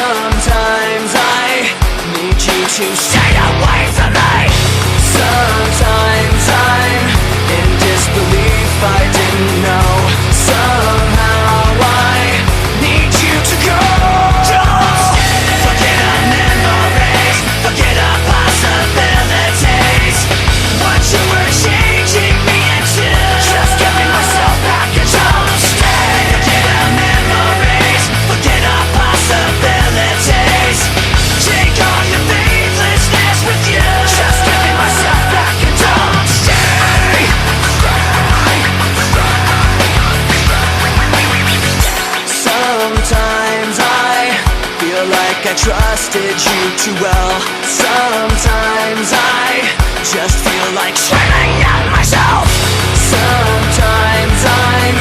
Sometimes I need you to stay away from me. Sometimes I'm in disbelief, I didn't know. Somehow I need you to go. Forget our memories, forget our possibilities. What you were changing me into, just giving myself back and don't stay. Forget our memories, forget our possibilities. Take on the faithlessness with you, just giving myself back and don't stay. Sometimes I feel like I trusted you too well. Sometimes I just feel like screaming at myself. Sometimes I'm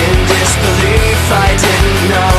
in disbelief, I didn't know.